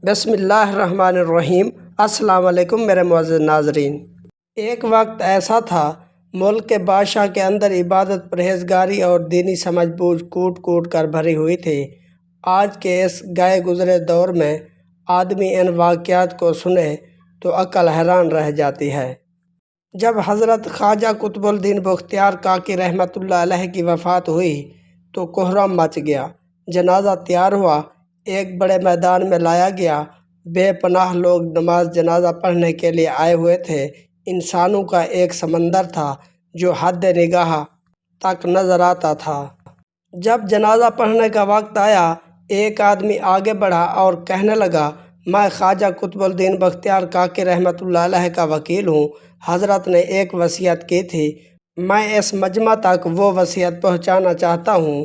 بسم اللہ الرحمن الرحیم۔ السلام علیکم میرے معزز ناظرین۔ ایک وقت ایسا تھا ملک کے بادشاہ کے اندر عبادت، پرہیزگاری اور دینی سمجھ بوجھ کوٹ کوٹ کر بھری ہوئی تھی۔ آج کے اس گئے گزرے دور میں آدمی ان واقعات کو سنے تو عقل حیران رہ جاتی ہے۔ جب حضرت خواجہ قطب الدین بختیار کاکی رحمۃ اللہ علیہ کی وفات ہوئی تو کوہرام مچ گیا۔ جنازہ تیار ہوا، ایک بڑے میدان میں لایا گیا۔ بے پناہ لوگ نماز جنازہ پڑھنے کے لیے آئے ہوئے تھے۔ انسانوں کا ایک سمندر تھا جو حد نگاہ تک نظر آتا تھا۔ جب جنازہ پڑھنے کا وقت آیا، ایک آدمی آگے بڑھا اور کہنے لگا، میں خواجہ قطب الدین بختیار کاکی رحمۃ اللہ علیہ کا وکیل ہوں۔ حضرت نے ایک وصیت کی تھی، میں اس مجمع تک وہ وصیت پہنچانا چاہتا ہوں۔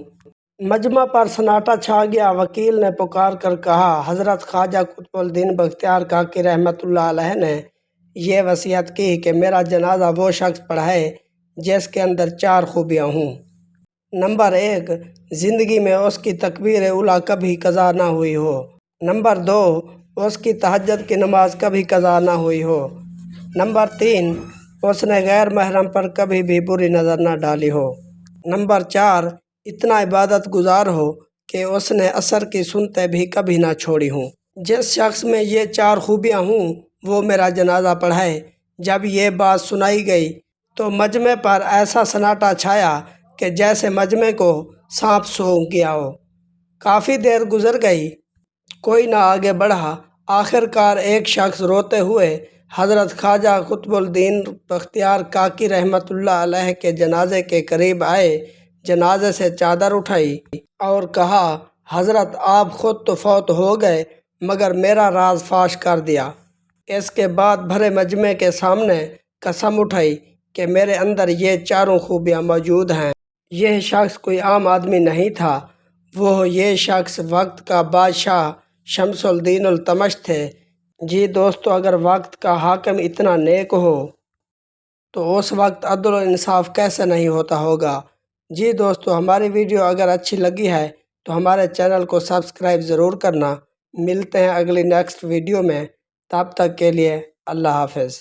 مجمع پر سناٹا چھا گیا۔ وکیل نے پکار کر کہا، حضرت خواجہ قطب الدین بختیار کاکی رحمۃ اللہ علیہ نے یہ وصیت کی کہ میرا جنازہ وہ شخص پڑھائے جس کے اندر 4 خوبیاں ہوں۔ نمبر 1، زندگی میں اس کی تکبیر اولیٰ کبھی قضا نہ ہوئی ہو۔ نمبر 2، اس کی تہجد کی نماز کبھی قضا نہ ہوئی ہو۔ نمبر 3، اس نے غیر محرم پر کبھی بھی بری نظر نہ ڈالی ہو۔ نمبر 4، اتنا عبادت گزار ہو کہ اس نے عصر کی سنتیں بھی کبھی نہ چھوڑی ہوں۔ جس شخص میں یہ 4 خوبیاں ہوں وہ میرا جنازہ پڑھائے۔ جب یہ بات سنائی گئی تو مجمع پر ایسا سناٹا چھایا کہ جیسے مجمع کو سانپ سونگھ گیا ہو۔ کافی دیر گزر گئی، کوئی نہ آگے بڑھا۔ آخر کار ایک شخص روتے ہوئے حضرت خواجہ قطب الدین بختیار کاکی رحمۃ اللہ علیہ کے جنازے کے قریب آئے، جنازے سے چادر اٹھائی اور کہا، حضرت آپ خود تو فوت ہو گئے مگر میرا راز فاش کر دیا۔ اس کے بعد بھرے مجمع کے سامنے قسم اٹھائی کہ میرے اندر یہ 4 خوبیاں موجود ہیں۔ یہ شخص کوئی عام آدمی نہیں تھا، وہ یہ شخص وقت کا بادشاہ شمس الدین التمش تھے۔ جی دوستو، اگر وقت کا حاکم اتنا نیک ہو تو اس وقت عدل و انصاف کیسے نہیں ہوتا ہوگا۔ جی دوستو، ہماری ویڈیو اگر اچھی لگی ہے تو ہمارے چینل کو سبسکرائب ضرور کرنا۔ ملتے ہیں اگلی نیکسٹ ویڈیو میں، تب تک کے لیے اللہ حافظ۔